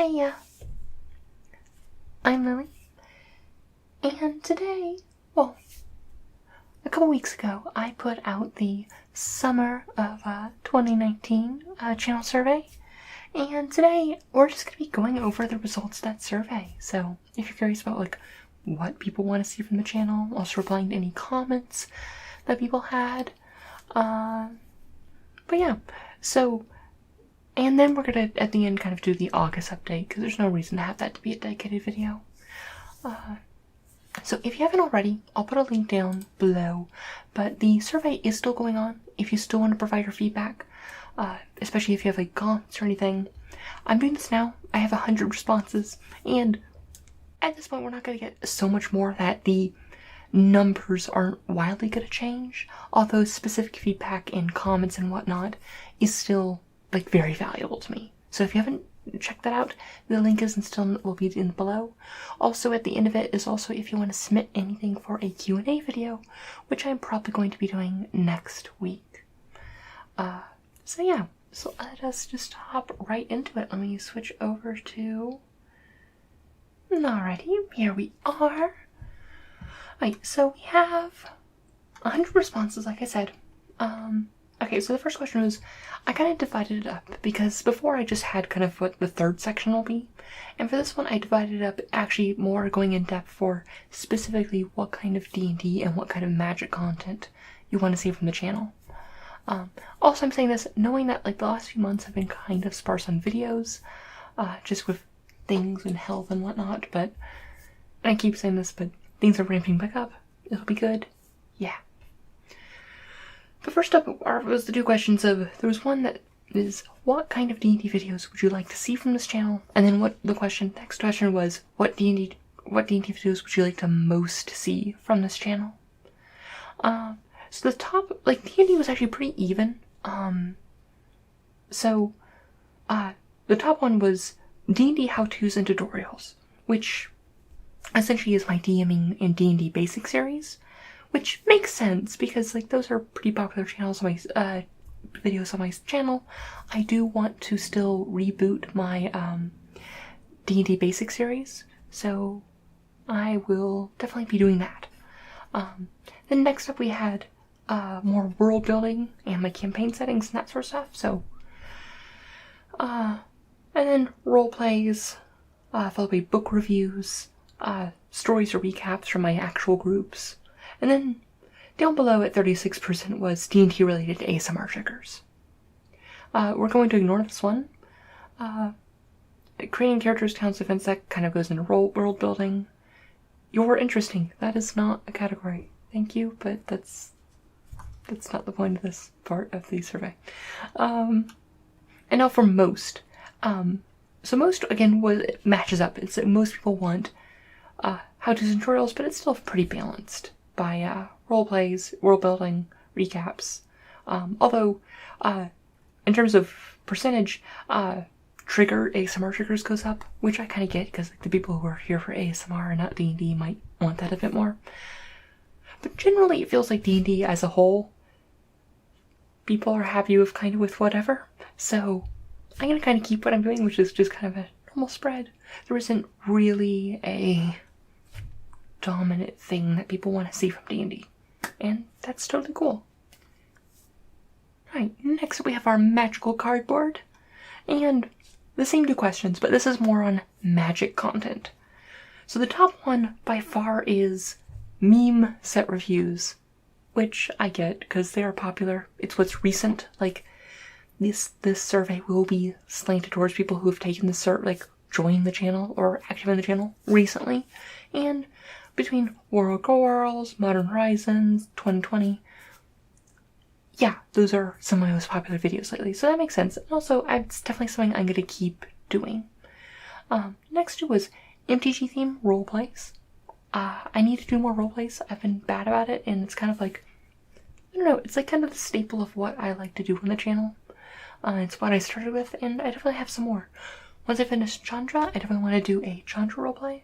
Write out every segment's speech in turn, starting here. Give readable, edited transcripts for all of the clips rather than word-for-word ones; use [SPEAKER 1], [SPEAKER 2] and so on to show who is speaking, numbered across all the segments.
[SPEAKER 1] Hiya! I'm Lily, and today, well, a couple weeks ago, I put out the summer of 2019 channel survey, and today we're just going to be going over the results of that survey. So if you're curious about like what people want to see from the channel, also replying to any comments that people had, but yeah, so. And then we're gonna, at the end, kind of do the August update, because there's no reason to have that to be a dedicated video. So if you haven't already, I'll put a link down below, but the survey is still going on if you still want to provide your feedback, especially if you have like comments or anything. I'm doing this now. I have 100 responses, and at this point we're not going to get so much more that the numbers aren't wildly going to change, although specific feedback and comments and whatnot is still like very valuable to me. So if you haven't checked that out, the link will be in below. Also at the end of it is also if you want to submit anything for a Q&A video, which I'm probably going to be doing next week. So yeah, so let us just hop right into it. Let me switch over to... Alrighty, here we are. Alright, so we have 100 responses, like I said. Okay, so the first question was, I kind of divided it up because before I just had kind of what the third section will be, and for this one I divided it up actually more going in depth for specifically what kind of D&D and what kind of magic content you want to see from the channel. Also I'm saying this knowing that like the last few months have been kind of sparse on videos, just with things and health and whatnot, but, and I keep saying this, but things are ramping back up. It'll be good. Yeah. But first up was the two questions of, there was one that is, what kind of D&D videos would you like to see from this channel? And then next question was, what D&D videos would you like to most see from this channel? So the top, like, D&D was actually pretty even. The top one was D&D how-tos and tutorials, which essentially is my DMing and D&D basic series. Which makes sense, because like those are pretty popular channels on my videos on my channel. I do want to still reboot my D&D basic series, so I will definitely be doing that. Then next up we had more world building and my campaign settings and that sort of stuff. So, and then role plays, followed by book reviews, stories or recaps from my actual groups. And then down below at 36% was D&D related ASMR triggers. We're going to ignore this one. Creating characters, towns, events, that kind of goes into world building. You're interesting. That is not a category. Thank you, but that's not the point of this part of the survey. And now for most. So most, again, it matches up. It's that most people want how-tos and tutorials, but it's still pretty balanced by role plays, world building, recaps. Although, in terms of percentage, ASMR triggers goes up, which I kind of get because like, the people who are here for ASMR and not D&D might want that a bit more. But generally, it feels like D&D as a whole, people are happy with whatever. So I'm gonna kind of keep what I'm doing, which is just kind of a normal spread. There isn't really a dominant thing that people want to see from D&D, and that's totally cool. Right, next we have our magical cardboard, and the same two questions, but this is more on magic content. So the top one by far is meme set reviews, which I get because they are popular. It's what's recent. Like this survey will be slanted towards people who have taken the joined the channel or active in the channel recently, and between World Girls, Modern Horizons, 2020. Yeah, those are some of my most popular videos lately, so that makes sense. And also, it's definitely something I'm going to keep doing. Next was MTG theme roleplays. I need to do more roleplays. I've been bad about it, and it's kind of like, I don't know, it's like kind of the staple of what I like to do on the channel. It's what I started with, and I definitely have some more. Once I finish Chandra, I definitely want to do a Chandra roleplay.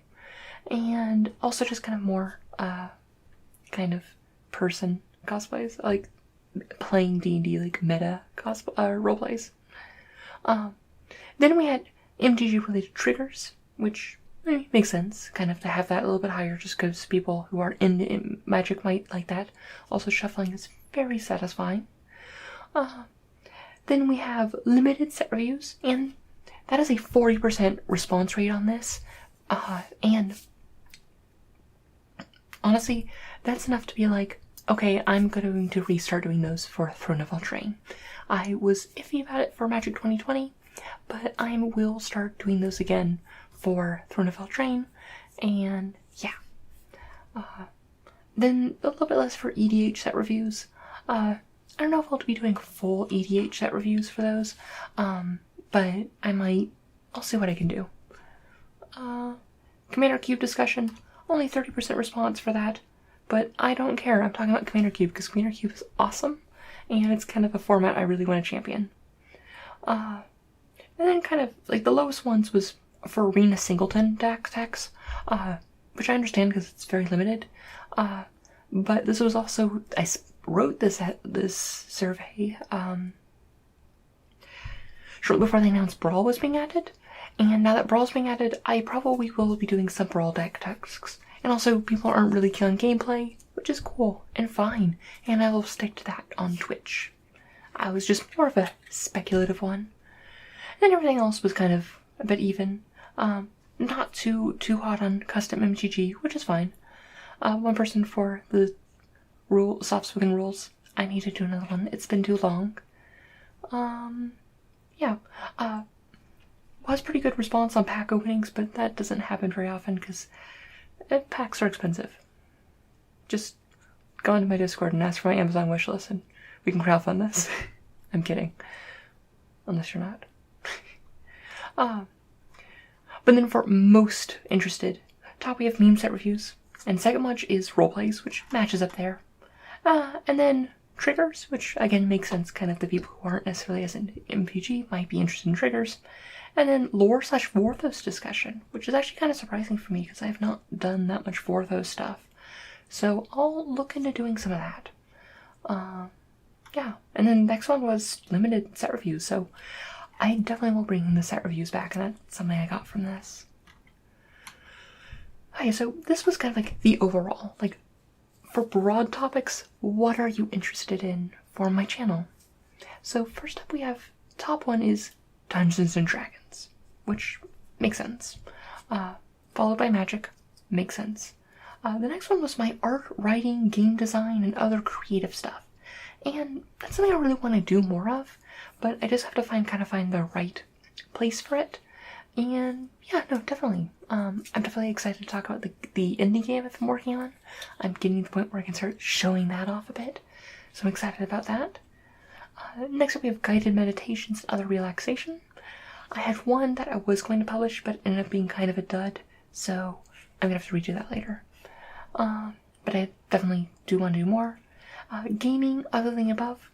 [SPEAKER 1] And also just kind of more, kind of person cosplays, like playing D&D, like meta roleplays. Then we had MTG related triggers, which makes sense, kind of to have that a little bit higher just because people who aren't in Magic might like that. Also, shuffling is very satisfying. Then we have limited set reviews, and that is a 40% response rate on this. And honestly, that's enough to be like, okay, I'm going to restart doing those for Throne of Eldraine. I was iffy about it for Magic 2020, but I will start doing those again for Throne of Eldraine, and yeah. Then a little bit less for EDH set reviews. I don't know if I'll be doing full EDH set reviews for those, but I'll see what I can do. Commander Cube discussion, only 30% response for that, but I don't care. I'm talking about Commander Cube because Commander Cube is awesome, and it's kind of a format I really want to champion. And then kind of, like, the lowest ones was for Arena Singleton decks, which I understand because it's very limited, but this was also, I wrote this survey, shortly before they announced Brawl was being added, and now that Brawl's being added, I probably will be doing some Brawl deck tasks. And also, people aren't really killing gameplay, which is cool and fine, and I will stick to that on Twitch. I was just more of a speculative one. And everything else was kind of a bit even. Not too hot on custom MTG, which is fine. One person for the soft-spoken rules. I need to do another one. It's been too long. Yeah. Was pretty good response on pack openings, but that doesn't happen very often because packs are expensive. Just go into my Discord and ask for my Amazon wishlist and we can crowdfund this. I'm kidding. Unless you're not. But then for most interested, top we have meme set reviews, and second much is roleplays, which matches up there. And then triggers, which again makes sense, kind of the people who aren't necessarily as in MPG might be interested in triggers. And then lore/Vorthos discussion, which is actually kind of surprising for me because I have not done that much Vorthos stuff. So I'll look into doing some of that. Yeah, and then next one was limited set reviews, so I definitely will bring the set reviews back, and that's something I got from this. Okay, so this was kind of like the overall, like, for broad topics, what are you interested in for my channel? So first up we have, top one is Dungeons and Dragons, which makes sense. Followed by Magic, makes sense. The next one was my art, writing, game design, and other creative stuff. And that's something I really want to do more of, but I just have to find the right place for it. And yeah, no, definitely. I'm definitely excited to talk about the indie game I've been working on. I'm getting to the point where I can start showing that off a bit, so I'm excited about that. Next up we have guided meditations and other relaxation. I had one that I was going to publish, but ended up being kind of a dud, so I'm gonna have to redo that later. But I definitely do want to do more. Gaming, other than above.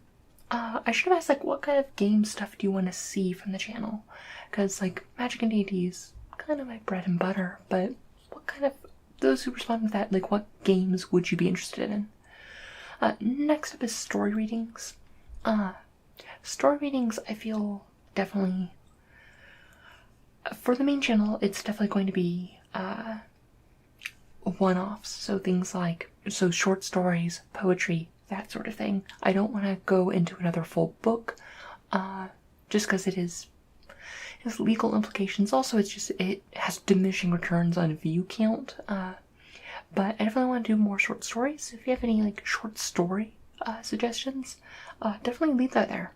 [SPEAKER 1] I should have asked, like, what kind of game stuff do you want to see from the channel? Because, like, Magic and D&D is kind of my bread and butter, but what kind of, those who respond to that, like, what games would you be interested in? Next up is story readings. Story readings, I feel, definitely, for the main channel, it's definitely going to be, one-offs. So things like, short stories, poetry, that sort of thing. I don't want to go into another full book, just because it has legal implications. Also, it has diminishing returns on view count. But I definitely want to do more short stories. If you have any, like, short story suggestions, definitely leave that there.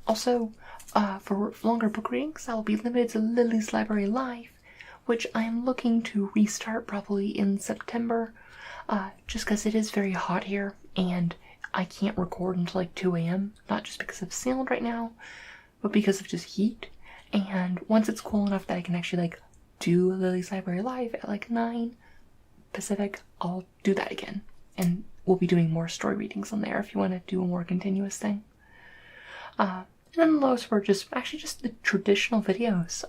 [SPEAKER 1] Also, for longer book readings, I'll be limited to Lily's Library Live, which I'm looking to restart probably in September, just because it is very hot here, and I can't record until like 2 a.m., not just because of sound right now, but because of just heat. And once it's cool enough that I can actually, like, do Lily's Library Live at like 9 Pacific, I'll do that again. And we'll be doing more story readings on there if you want to do a more continuous thing. And then the lowest were just the traditional videos.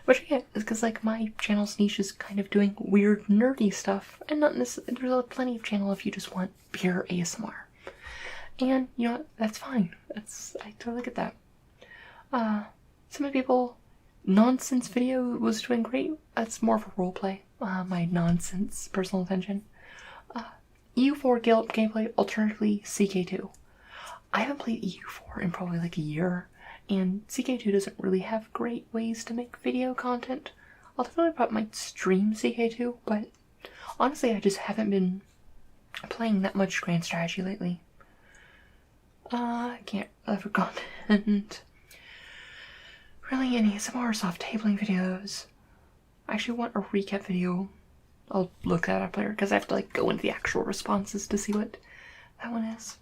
[SPEAKER 1] Which I get, is because, like, my channel's niche is kind of doing weird, nerdy stuff, and not necessarily, there's plenty of channel if you just want pure ASMR. And, you know what, that's fine. I totally get that. some of the people, nonsense video was doing great. That's more of a roleplay. My nonsense personal attention. EU4 gameplay, alternatively CK2. I haven't played EU4 in probably like a year, and CK2 doesn't really have great ways to make video content. I'll definitely probably might stream CK2, but honestly I just haven't been playing that much grand strategy lately. I can't for content. Really, any some more soft tabling videos. I actually want a recap video. I'll look that up later because I have to like go into the actual responses to see what that one is.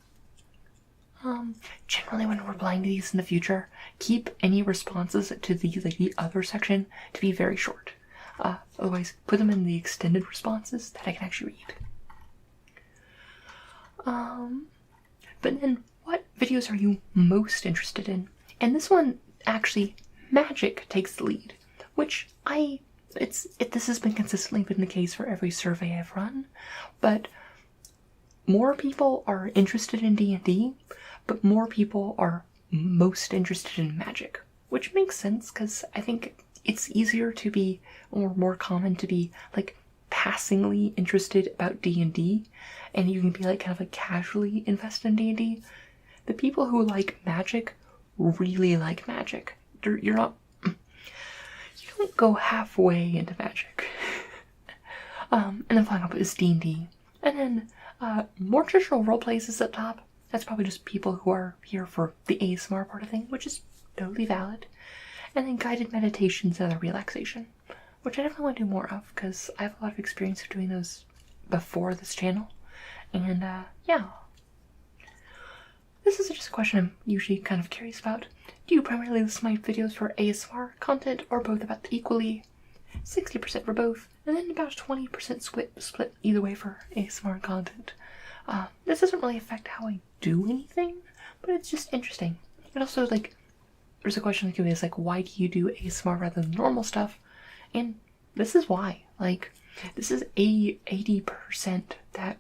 [SPEAKER 1] Generally when replying to these in the future, keep any responses to the other section to be very short. Otherwise, put them in the extended responses that I can actually read. But then, what videos are you most interested in? And this one, actually, magic takes the lead, which this has been consistently been the case for every survey I've run, but more people are interested in D&D, but more people are most interested in magic, which makes sense because I think it's easier to be, or more common to be, like, passingly interested about D&D, and you can be, like, kind of, like, casually invested in D&D. The people who like magic really like magic. You don't go halfway into magic. And then following up is D&D. And then, more traditional roleplays is up top. That's probably just people who are here for the ASMR part of thing, which is totally valid. And then guided meditations and other relaxation, which I definitely want to do more of, because I have a lot of experience of doing those before this channel. And, yeah. This is just a question I'm usually kind of curious about. Do you primarily listen to my videos for ASMR content, or both about equally? 60% for both, and then about 20% split either way for ASMR content. This doesn't really affect how I do anything, but it's just interesting. And also, like, there's a question that is like, why do you do ASMR rather than normal stuff? And this is why. Like, this is 80% that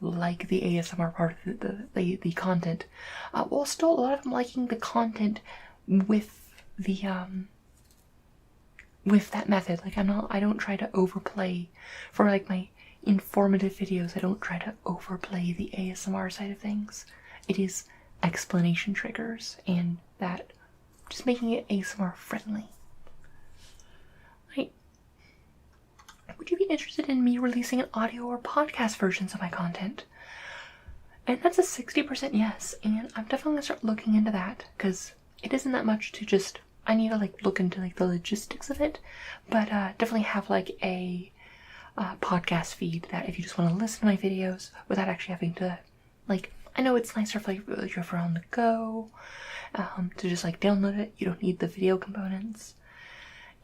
[SPEAKER 1] like the ASMR part of the content, while still a lot of them liking the content with the with that method. Like, I don't try to overplay for like my informative videos. I don't try to overplay the ASMR side of things. It is explanation triggers and that, just making it ASMR friendly. Right. Would you be interested in me releasing an audio or podcast versions of my content? And that's a 60% yes, and I'm definitely gonna start looking into that, because it isn't that much to just, I need to like look into like the logistics of it, but definitely have like a podcast feed that if you just want to listen to my videos without actually having to, like, I know it's nicer if like you're on the go, to just like download it. You don't need the video components.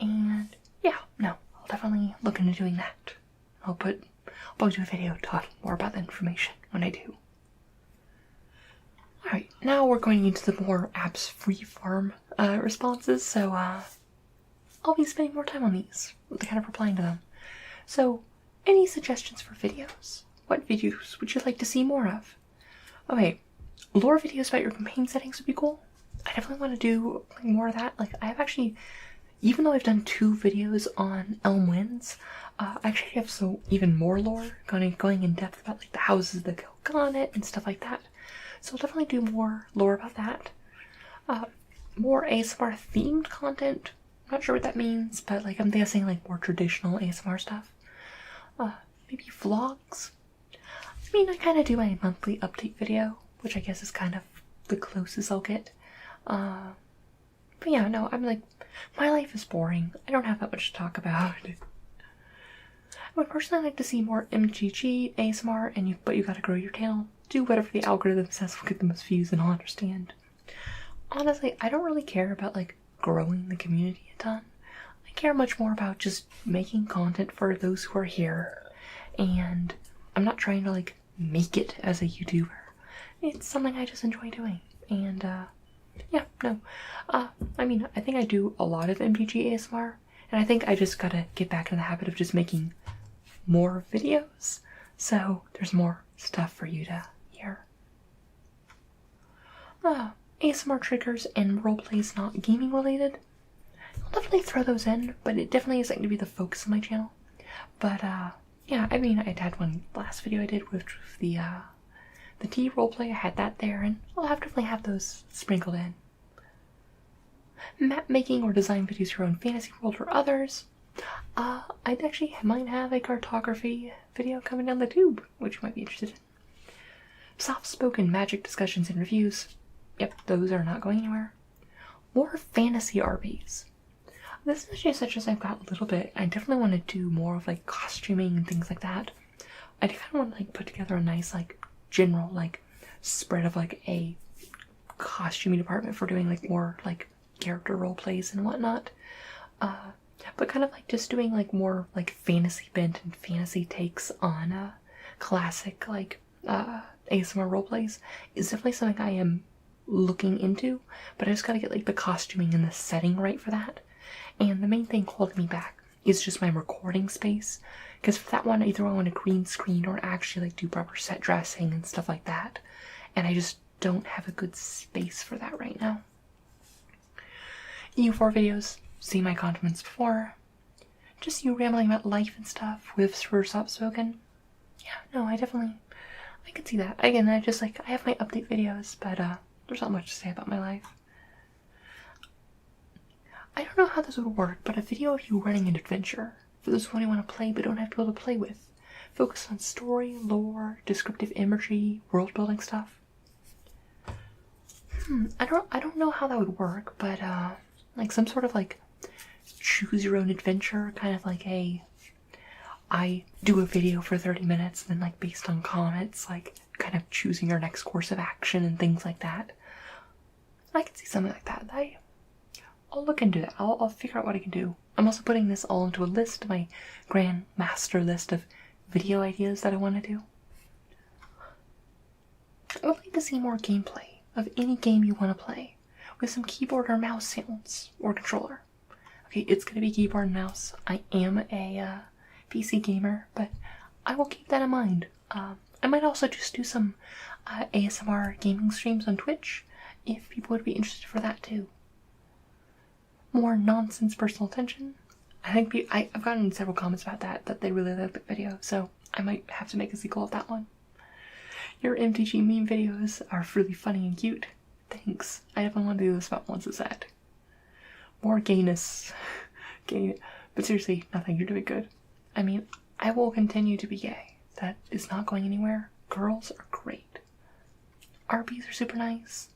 [SPEAKER 1] And yeah, no, I'll definitely look into doing that. I'll probably do a video talking more about the information when I do. Alright, now we're going into the more apps free farm responses, so I'll be spending more time on these, kind of replying to them. So, any suggestions for videos? What videos would you like to see more of? Okay, lore videos about your campaign settings would be cool. I definitely want to do like, more of that. Like, I have actually, even though I've done 2 videos on Elm Winds, I actually have even more lore, going in depth about like the houses that go on it and stuff like that. So I'll definitely do more lore about that. More ASMR themed content. I'm not sure what that means, but like I'm guessing like more traditional ASMR stuff. Maybe vlogs. I mean, I kind of do my monthly update video, which I guess is kind of the closest I'll get. But yeah, no, I'm like, my life is boring. I don't have that much to talk about. I would personally like to see more MTG, ASMR, but you gotta grow your channel. Do whatever the algorithm says will get the most views, and I'll understand. Honestly, I don't really care about like growing the community a ton. I care much more about just making content for those who are here, and I'm not trying to like make it as a YouTuber. It's something I just enjoy doing, and yeah, no. I mean, I think I do a lot of MTG ASMR, and I think I just gotta get back in the habit of just making more videos, so there's more stuff for you to hear. ASMR triggers and roleplays not gaming related. I'll definitely throw those in, but it definitely isn't going to be the focus of my channel. But, yeah, I mean, I had one last video I did with the tea roleplay. I had that there, and I'll definitely have those sprinkled in. Map making or design videos for your own fantasy world or others. I'd actually might have a cartography video coming down the tube, which you might be interested in. Soft-spoken magic discussions and reviews. Yep, those are not going anywhere. More fantasy RPs. This is actually such as I've got a little bit. I definitely want to do more of like costuming and things like that. I kind of want to like put together a nice like general like spread of like a costuming department for doing like more like character role plays and whatnot. But kind of like just doing like more like fantasy bent and fantasy takes on classic like ASMR role plays is definitely something I am looking into, but I just gotta get like the costuming and the setting right for that. And the main thing holding me back is just my recording space, because for that one either I want a green screen or actually like do proper set dressing and stuff like that, and I just don't have a good space for that right now. EU4 videos, see my comments before. Just you rambling about life and stuff with soft spoken. Yeah, no, I can see that. Again, I have my update videos, but there's not much to say about my life. I don't know how this would work, but a video of you running an adventure for those who only want to play but don't have people to play with. Focus on story, lore, descriptive imagery, world building stuff. I don't know how that would work, but like some sort of like choose your own adventure, kind of like I do a video for 30 minutes and then like based on comments, like kind of choosing your next course of action and things like that. I can see something like that. I'll look into that. I'll figure out what I can do. I'm also putting this all into a list, my grand master list of video ideas that I want to do. I would like to see more gameplay of any game you want to play with some keyboard or mouse sounds or controller. Okay, it's going to be keyboard and mouse. I am a PC gamer, but I will keep that in mind. I might also just do some ASMR gaming streams on Twitch if people would be interested for that too. More nonsense personal attention. I think I've gotten several comments about that they really like the video, so I might have to make a sequel of that one. Your MTG meme videos are really funny and cute. Thanks. I definitely want to do this about once a set. More gayness. Gay. But seriously, nothing. You're doing good. I mean, I will continue to be gay. That is not going anywhere. Girls are great. RPs are super nice.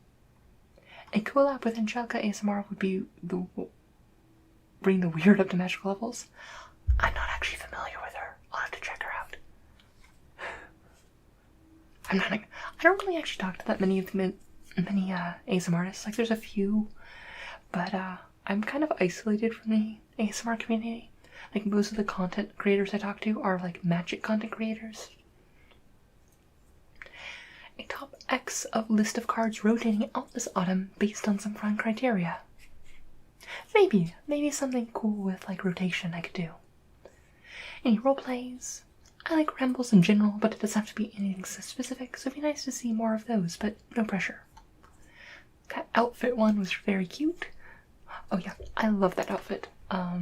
[SPEAKER 1] A collab with Angelica ASMR would be bring the weird up to magical levels. I'm not actually familiar with her. I'll have to check her out. I don't really actually talk to that many ASMR artists. Like, there's a few, but I'm kind of isolated from the ASMR community. Like, most of the content creators I talk to are like magic content creators. A top X of list of cards rotating out this autumn based on some fun criteria. Maybe something cool with like rotation I could do. Any role plays? I like rambles in general, but it doesn't have to be anything so specific, so it'd be nice to see more of those, but no pressure. That outfit one was very cute. Oh yeah, I love that outfit. I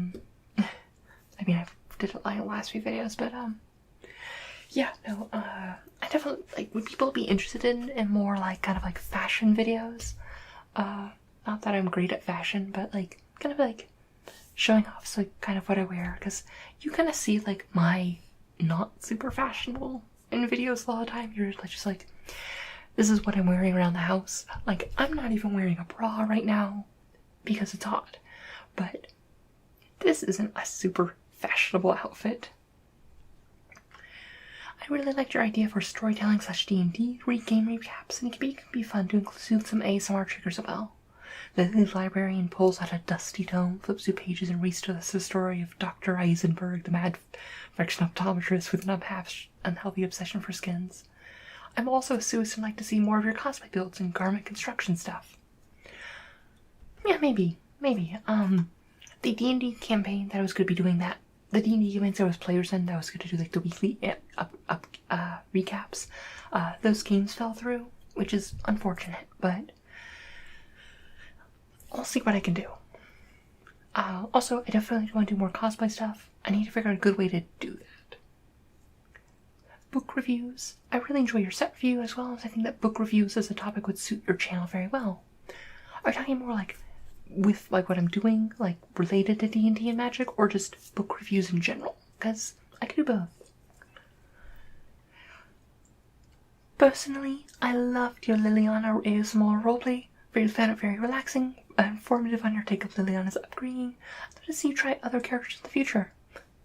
[SPEAKER 1] mean, I did it in the last few videos, but yeah, no, I definitely, like, would people be interested in more, like, kind of, like, fashion videos? Not that I'm great at fashion, but, like, kind of, like, showing off, so, kind of what I wear, because you kind of see, like, my not super fashionable in videos a lot of the time. You're just like, this is what I'm wearing around the house. Like, I'm not even wearing a bra right now because it's hot, but this isn't a super fashionable outfit. I really liked your idea for storytelling / D&D game recaps, and it can be fun to include some ASMR triggers as well. The librarian pulls out a dusty tome, flips through pages, and reads to us the story of Dr. Eisenberg, the mad fiction optometrist with an unhealthy obsession for skins. I'm also a Suisse and like to see more of your cosplay builds and garment construction stuff. Yeah, maybe. The D&D campaign that I was going to be doing that. The D&D campaigns I was players in that I was going to do like the weekly recaps. Those games fell through, which is unfortunate, but I'll see what I can do. Also, I definitely want to do more cosplay stuff. I need to figure out a good way to do that. Book reviews. I really enjoy your set review as well as I think that book reviews as a topic would suit your channel very well. Are you talking more like with like what I'm doing, like related to D&D and Magic, or just book reviews in general? Because I could do both. Personally, I loved your Liliana ASMR roleplay. I found it very relaxing, informative on your take of Liliana's upbringing. I'd love to see you try other characters in the future.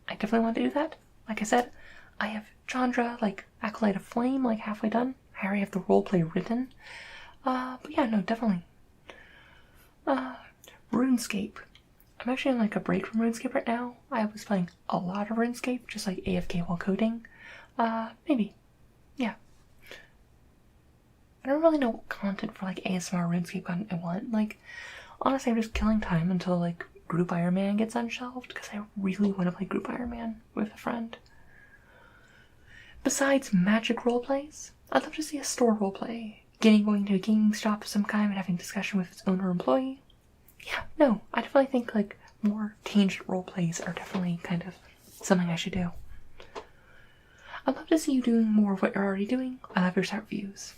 [SPEAKER 1] I definitely want to do that. Like I said, I have Chandra, like Acolyte of Flame, like halfway done. I already have the roleplay written. But yeah, no, definitely. RuneScape. I'm actually on like a break from RuneScape right now. I was playing a lot of RuneScape, just like AFK while coding. Maybe. Yeah. I don't really know what content for like ASMR RuneScape content I want. Like, honestly, I'm just killing time until like Group Iron Man gets unshelved because I really want to play Group Iron Man with a friend. Besides Magic roleplays, I'd love to see a store roleplay. Going to a gaming shop of some kind and having discussion with its owner or employee. Yeah, no, I definitely think like more tangent roleplays are definitely kind of something I should do. I'd love to see you doing more of what you're already doing. I love your set reviews.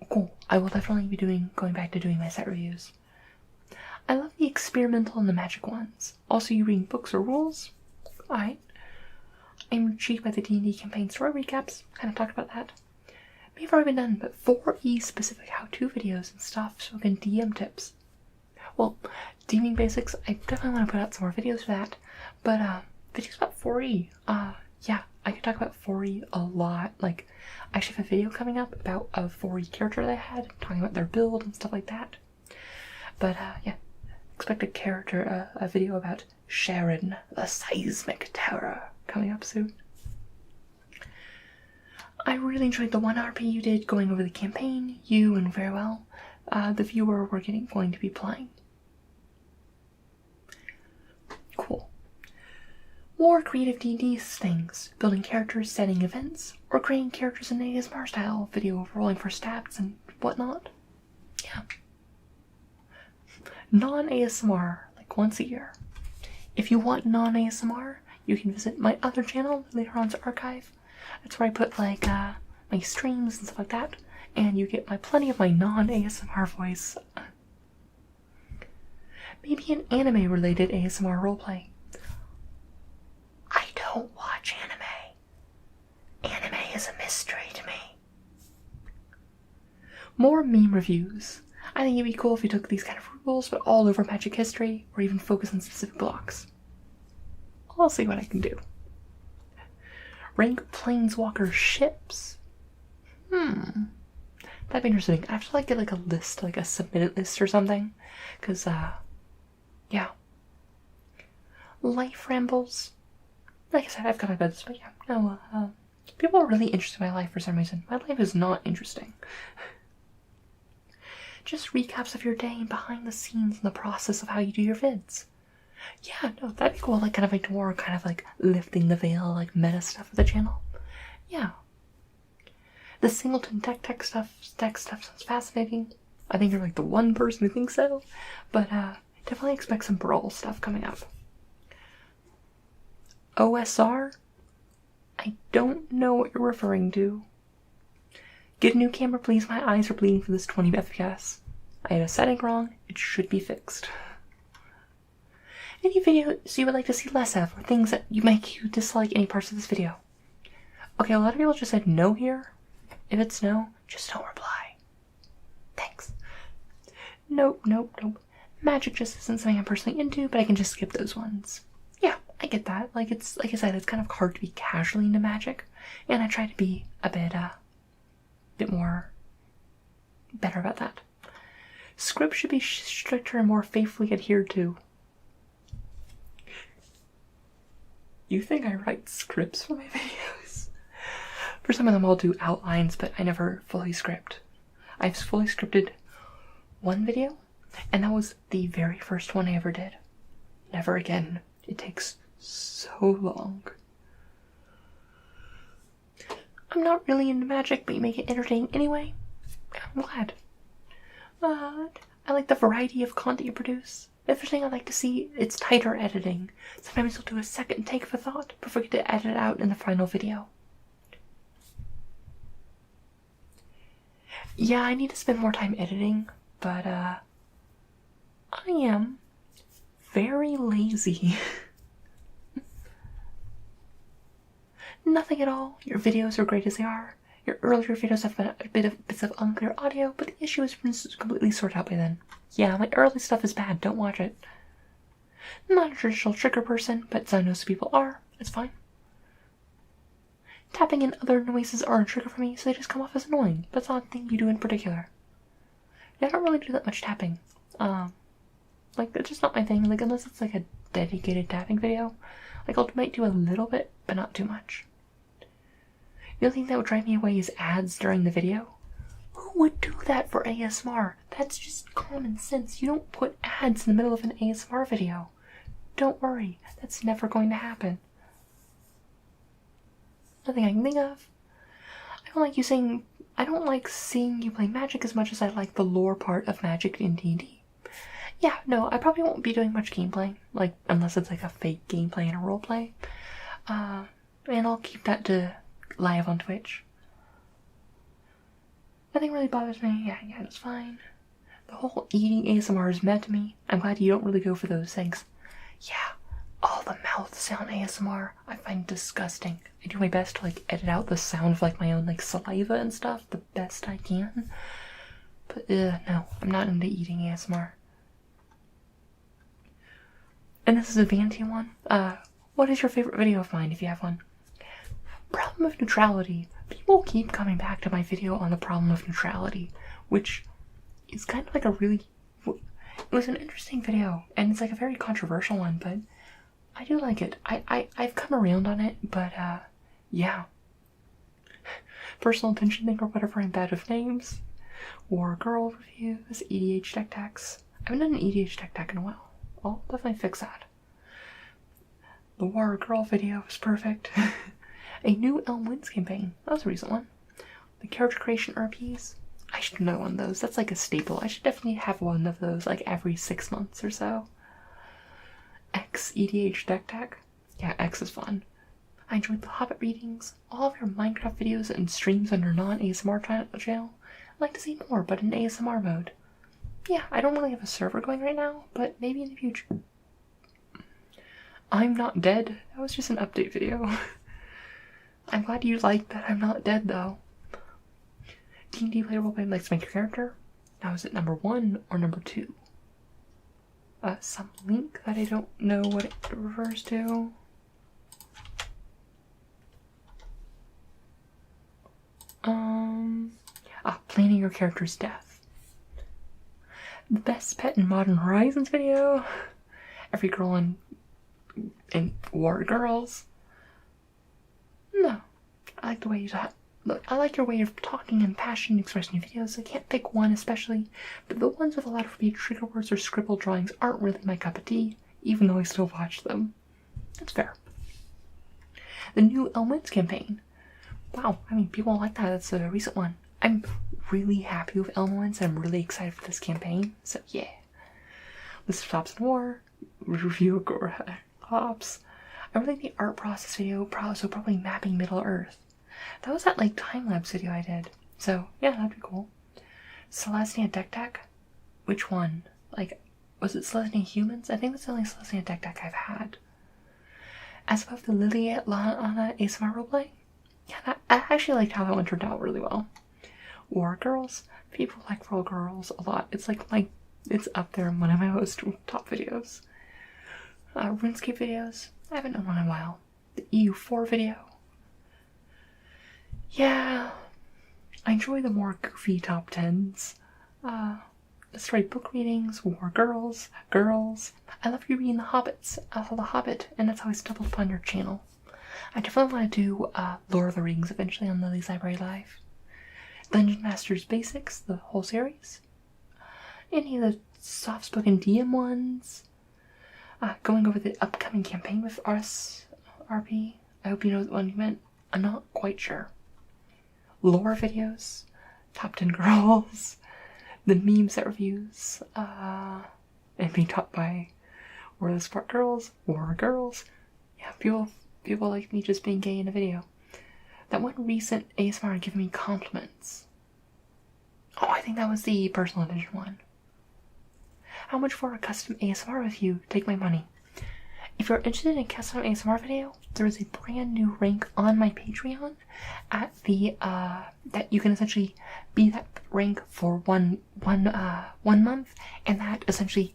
[SPEAKER 1] Cool. I will definitely be going back to doing my set reviews. I love the experimental and the magic ones. Also, you reading books or rules? Alright. I'm intrigued by the D&D campaign story recaps. Kind of talked about that. May have already been done, but 4E specific how-to videos and stuff, so again, DM tips. Well, DMing basics, I definitely want to put out some more videos for that. But, videos about 4E. Yeah, I could talk about 4E a lot. Like, I actually have a video coming up about a 4E character that I had, talking about their build and stuff like that. But, yeah, expect a video about Sharon, the Seismic Terror, coming up soon. I really enjoyed the 1 RP you did going over the campaign, you and very well. The viewer we're going to be playing. Cool. More creative D&D things, building characters, setting events, or creating characters in ASMR style, video rolling for stats and whatnot. Yeah. Non-ASMR, like once a year. If you want non-ASMR, you can visit my other channel, Lateron's Archive. That's where I put like my streams and stuff like that, and you get plenty of my non-ASMR voice. Maybe an anime-related ASMR roleplay. I don't watch anime. Anime is a mystery to me. More meme reviews. I think it'd be cool if you took these kind of rules, but all over Magic history, or even focus on specific blocks. I'll see what I can do. Rank Planeswalker ships. That'd be interesting. I have to get a list, like a submitted list or something. Cause, yeah. Life rambles. Like I said, I've got my beds, but yeah. No, people are really interested in my life for some reason. My life is not interesting. Just recaps of your day and behind the scenes and the process of how you do your vids. Yeah, no, that'd be cool, like kind of like more kind of like lifting the veil, like meta stuff of the channel. Yeah. The Singleton tech stuff sounds fascinating. I think you're like the one person who thinks so. But definitely expect some Brawl stuff coming up. OSR? I don't know what you're referring to. Get a new camera, please. My eyes are bleeding for this 20 FPS. I had a setting wrong. It should be fixed. Any videos you would like to see less of, or things that make you dislike any parts of this video? Okay, a lot of people just said no here. If it's no, just don't reply. Thanks. Nope. Magic just isn't something I'm personally into, but I can just skip those ones. Yeah, I get that. Like I said, it's kind of hard to be casually into Magic, and I try to be a bit more better about that. Scripts should be stricter and more faithfully adhered to. You think I write scripts for my videos? For some of them I'll do outlines, but I never fully script. I've fully scripted one video, and that was the very first one I ever did. Never again. It takes so long. I'm not really into Magic, but you make it entertaining anyway. I'm glad. I like the variety of content you produce. If there's anything I'd like to see, it's tighter editing. Sometimes I'll do a second take of a thought before I get to edit it out in the final video. Yeah, I need to spend more time editing, but I am very lazy. Nothing at all. Your videos are great as they are. Your earlier videos have been a bits of unclear audio, but the issue has been completely sorted out by then. Yeah, my early stuff is bad. Don't watch it. I'm not a traditional trigger person, but I know some people are. It's fine. Tapping and other noises are a trigger for me, so they just come off as annoying. But it's not a thing you do in particular. Yeah, I don't really do that much tapping. Like, it's just not my thing. Like, unless it's like a dedicated tapping video. Like, I might do a little bit, but not too much. The only thing that would drive me away is ads during the video. Who would do that for ASMR? That's just common sense. You don't put ads in the middle of an ASMR video. Don't worry, that's never going to happen. Nothing I can think of. I don't like seeing you play Magic as much as I like the lore part of Magic in D&D. Yeah, no, I probably won't be doing much gameplay, like, unless it's like a fake gameplay and a roleplay. And I'll keep that to live on Twitch. Nothing really bothers me. Yeah, it's fine. The whole eating ASMR is meant to me. I'm glad you don't really go for those things. Yeah, all the mouth sound ASMR I find disgusting. I do my best to like edit out the sound of like my own like saliva and stuff the best I can. But no, I'm not into eating ASMR. And this is a vanity one. What is your favorite video of mine if you have one? Problem of neutrality. People keep coming back to my video on the problem of neutrality, which is kind of like it was an interesting video, and it's like a very controversial one, but I do like it. I've come around on it, but yeah. Personal attention thing or whatever, I'm bad with names. War Girl reviews, EDH deck tags. I haven't done an EDH deck tag in a while. I'll definitely fix that. The War Girl video was perfect. A new Elm Winds campaign. That was a recent one. The character creation RPs. I should know one of those. That's like a staple. I should definitely have one of those like every 6 months or so. X EDH deck tag. Yeah, X is fun. I enjoyed the Hobbit readings, all of your Minecraft videos and streams on your non-ASMR channel. I'd like to see more, but in ASMR mode. Yeah, I don't really have a server going right now, but maybe in the future. I'm Not Dead. That was just an update video. I'm glad you liked that I'm not dead, though. D&D player roleplay likes to make your character. Now, is it number 1 or number 2? Some link that I don't know what it refers to. Planning your character's death. The best pet in Modern Horizons video. Every girl in War Girls. No, I like the way you talk. Look, I like your way of talking and passion expressing your videos. I can't pick one especially, but the ones with a lot of repeated trigger words or scribbled drawings aren't really my cup of tea, even though I still watch them. That's fair. The new Elm Winds campaign. Wow, I mean, people like that. That's a recent one. I'm really happy with Elm Winds. I'm really excited for this campaign, so yeah. List of tops in war. Review of Gore Hops. I really like the art process video, so probably mapping Middle-earth. That was that like time-lapse video I did. So yeah, that'd be cool. Celestia deck deck? Which one? Like, was it Celestia Humans? I think that's the only Celestia deck deck I've had. As above the Lily Lana ASMR roleplay? Yeah, I actually liked how that one turned out really well. War Girls? People like War Girls a lot. It's like it's up there in one of my most top videos. RuneScape videos? I haven't done one in a while. The EU4 video? Yeah, I enjoy the more goofy top 10s. Story book readings, War Girls. I love you reading The Hobbit, and that's how I stumbled upon your channel. I definitely want to do Lord of the Rings eventually on Lily's Library Live. Dungeon Masters Basics, the whole series. Any of the soft-spoken DM ones. Going over the upcoming campaign with us, RP. I hope you know what one you meant. I'm not quite sure. Lore videos. Top 10 girls. The meme set reviews. and being taught by or the smart girls or girls. Yeah, people like me just being gay in a video. That one recent ASMR giving me compliments. Oh, I think that was the personal edition one. How much for a custom ASMR with you? Take my money. If you're interested in a custom ASMR video, there is a brand new rank on my Patreon at the that you can essentially be that rank for one month, and that essentially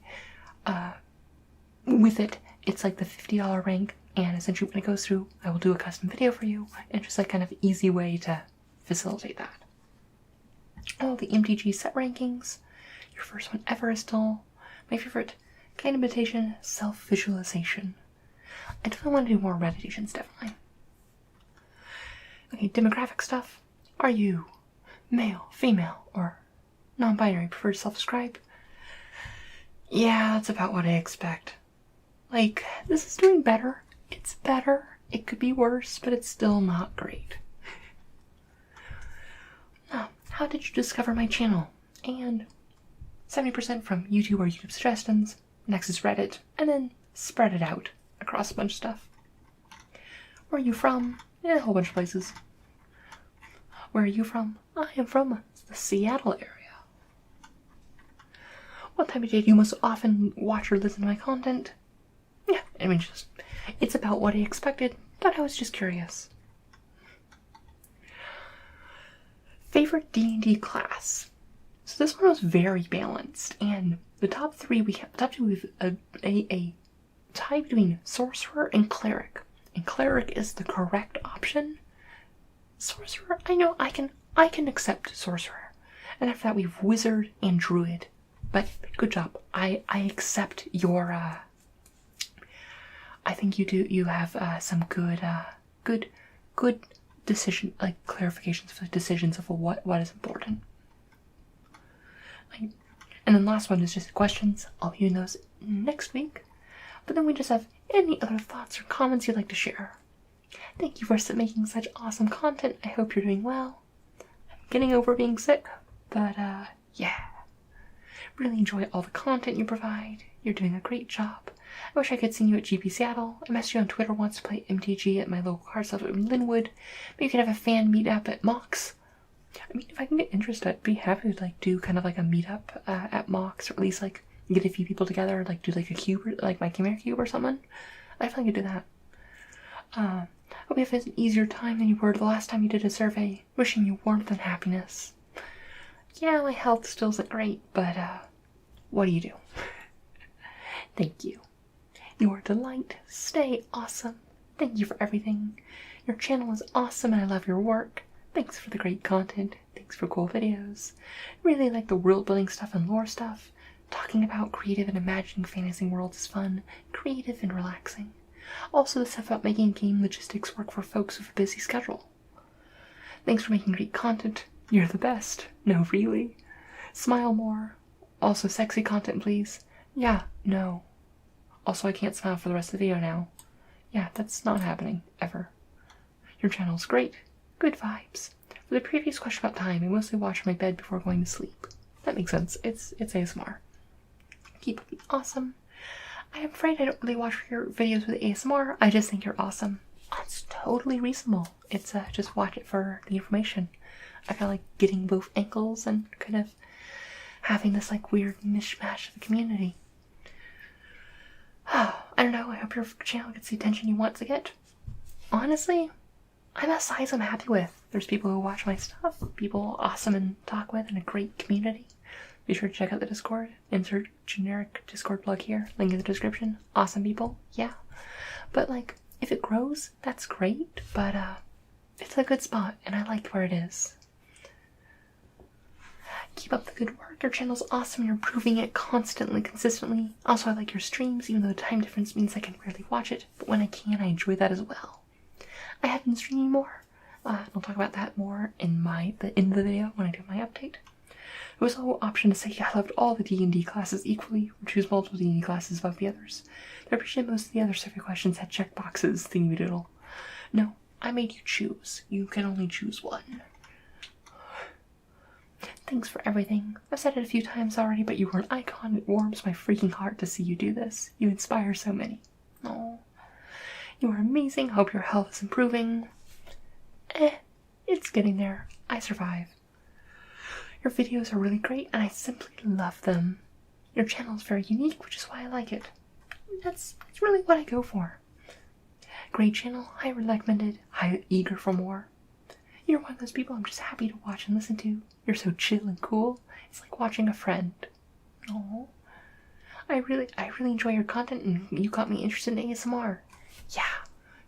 [SPEAKER 1] with it, it's like the $50 rank, and essentially when it goes through, I will do a custom video for you, and just like kind of easy way to facilitate that. All the MTG set rankings. Your first one ever is still my favorite. Kind of meditation, self-visualization. I definitely want to do more meditations, definitely. Okay, demographic stuff. Are you male, female, or non-binary? Prefer to self-describe? Yeah, that's about what I expect. Like, this is doing better. It's better. It could be worse, but it's still not great. Now, how did you discover my channel? And 70% from YouTube or YouTube suggestions. Next is Reddit, and then spread it out across a bunch of stuff. Where are you from? A whole bunch of places. Where are you from? I am from the Seattle area. What time of day do you most often watch or listen to my content? Yeah, I mean, it's about what I expected, but I was just curious. Favorite D&D class? So this one was very balanced, and the top two we have a tie between sorcerer and cleric. And cleric is the correct option. Sorcerer, I know I can accept sorcerer. And after that we have wizard and druid. But good job. I accept your I think you have some good decision, like clarifications for the decisions of what is important. And then last one is just questions. I'll be doing those next week. But then we just have any other thoughts or comments you'd like to share. Thank you for making such awesome content. I hope you're doing well. I'm getting over being sick, but yeah. Really enjoy all the content you provide. You're doing a great job. I wish I could see you at GP Seattle. I messaged you on Twitter once to play MTG at my local card shop in Linwood. Maybe we could have a fan meetup at Mox. I mean, if I can get interest, I'd be happy to like do kind of like a meetup at Mox, or at least like get a few people together, like do like a cube, or, like my Chimera cube or something. I definitely could do that. Hope you have an easier time than you were the last time you did a survey. Wishing you warmth and happiness. Yeah, my health still isn't great, but what do you do? Thank you. You are a delight. Stay awesome. Thank you for everything. Your channel is awesome and I love your work. Thanks for the great content. Thanks for cool videos. Really like the world building stuff and lore stuff. Talking about creative and imagining fantasy worlds is fun, creative and relaxing. Also the stuff about making game logistics work for folks with a busy schedule. Thanks for making great content. You're the best. No, really. Smile more. Also sexy content, please. Yeah, no. Also I can't smile for the rest of the video now. Yeah, that's not happening, ever. Your channel's great. Good vibes. For the previous question about time, I mostly watch in my bed before going to sleep. That makes sense. It's ASMR. Keep being awesome. I am afraid I don't really watch your videos with ASMR. I just think you're awesome. It's totally reasonable. It's just watch it for the information. I feel like getting both ankles and kind of having this like weird mishmash of the community. I don't know. I hope your channel gets the attention you want to get. Honestly, I'm a size I'm happy with. There's people who watch my stuff, people awesome and talk with, and a great community. Be sure to check out the Discord. Insert generic Discord plug here. Link in the description. Awesome people. Yeah. But like, if it grows, that's great. But it's a good spot, and I like where it is. Keep up the good work. Your channel's awesome. You're improving it constantly, consistently. Also, I like your streams, even though the time difference means I can rarely watch it. But when I can, I enjoy that as well. I have been streaming more. I'll talk about that more in the end of the video when I do my update. There was no option to say I loved all the D&D classes equally, or choose multiple D&D classes above the others. I appreciate most of the other survey questions had checkboxes thingy-doodle. No, I made you choose. You can only choose one. thanks for everything. I've said it a few times already, but you are an icon. It warms my freaking heart to see you do this. You inspire so many. Oh, you are amazing. Hope your health is improving. It's getting there. I survive. Your videos are really great, and I simply love them. Your channel is very unique, which is why I like it. That's really what I go for. Great channel, highly recommended, highly eager for more. You're one of those people I'm just happy to watch and listen to. You're so chill and cool. It's like watching a friend. Oh, I really enjoy your content, and you got me interested in ASMR. Yeah,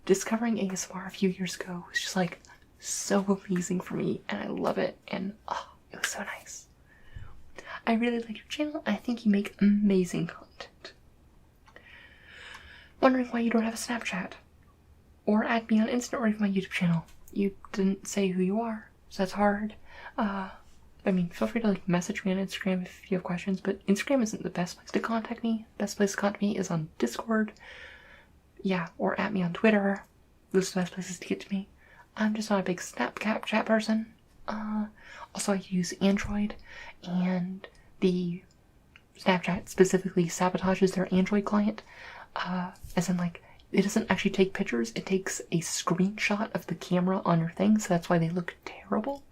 [SPEAKER 1] discovering ASMR a few years ago was just like so amazing for me, and I love it, and it was so nice. I really like your channel, and I think you make amazing content. Wondering why you don't have a Snapchat? Or add me on Insta or even my YouTube channel. You didn't say who you are, so that's hard. I mean, feel free to like message me on Instagram if you have questions, but Instagram isn't the best place to contact me. Best place to contact me is on Discord. Yeah, or at me on Twitter. Those are the best places to get to me. I'm just not a big Snapchat person. Also, I use Android, and the Snapchat specifically sabotages their Android client. As in, like, it doesn't actually take pictures, it takes a screenshot of the camera on your thing, so that's why they look terrible.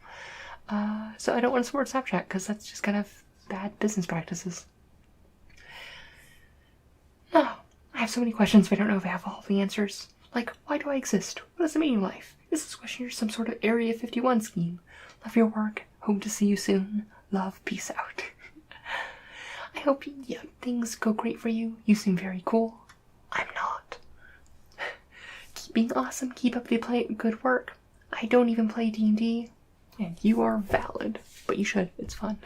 [SPEAKER 1] So I don't want to support Snapchat, because that's just kind of bad business practices. No, I have so many questions, but I don't know if I have all the answers. Like, why do I exist? What does it mean in life? Is this question some sort of Area 51 scheme? Love your work. Hope to see you soon. Love. Peace out. I hope things go great for you. You seem very cool. I'm not. Keep being awesome. Keep up the good work. I don't even play D&D. And you are valid. But you should. It's fun.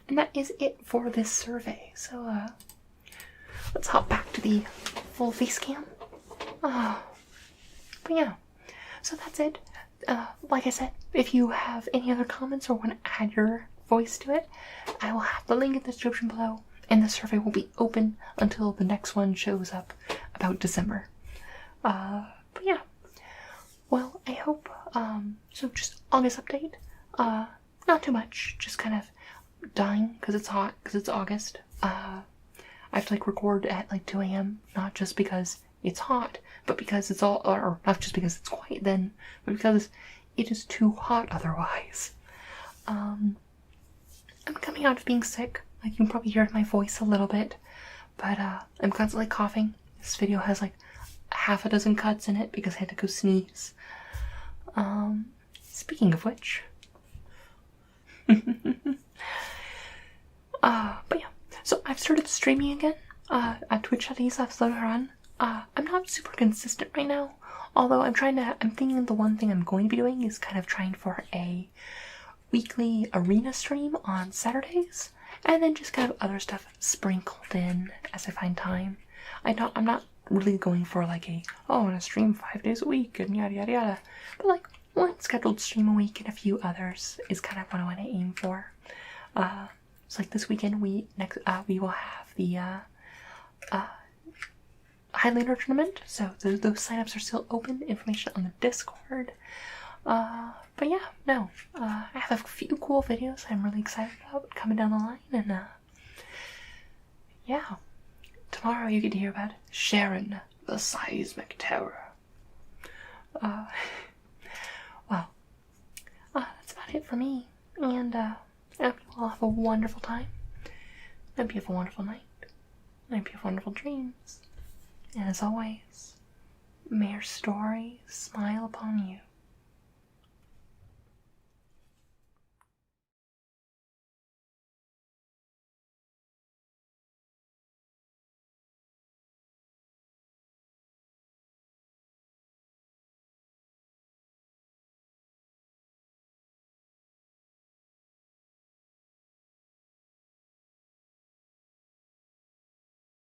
[SPEAKER 1] And that is it for this survey. So, let's hop back to the full face cam. But yeah, so that's it. Like I said, if you have any other comments or want to add your voice to it, I will have the link in the description below, and the survey will be open until the next one shows up about December. But yeah, well, I hope, so just August update, not too much, just kind of dying because it's hot, because it's August. I have to like record at like 2 a.m, not just because it's hot, but because it's or not just because it's quiet then, but because it is too hot otherwise. I'm coming out of being sick, like you can probably hear it in my voice a little bit, but I'm constantly coughing. This video has like half a dozen cuts in it because I had to go sneeze. Speaking of which, but yeah, so I've started streaming again, at twitch.tv/slowdown. I'm not super consistent right now, although I'm thinking the one thing I'm going to be doing is kind of trying for a weekly arena stream on Saturdays, and then just kind of other stuff sprinkled in as I find time. I'm not really going for like I want to stream 5 days a week and yada yada yada, but like one scheduled stream a week and a few others is kind of what I want to aim for. So like this weekend we will have the Highlander tournament, so those signups are still open. Information on the Discord. But yeah, no, I have a few cool videos I'm really excited about coming down the line, and yeah, tomorrow you get to hear about Sharon, the Seismic Terror. Well, that's about it for me, and I hope you all have a wonderful time. I hope you have a wonderful night. I hope you have wonderful dreams. And as always, may your story smile upon you.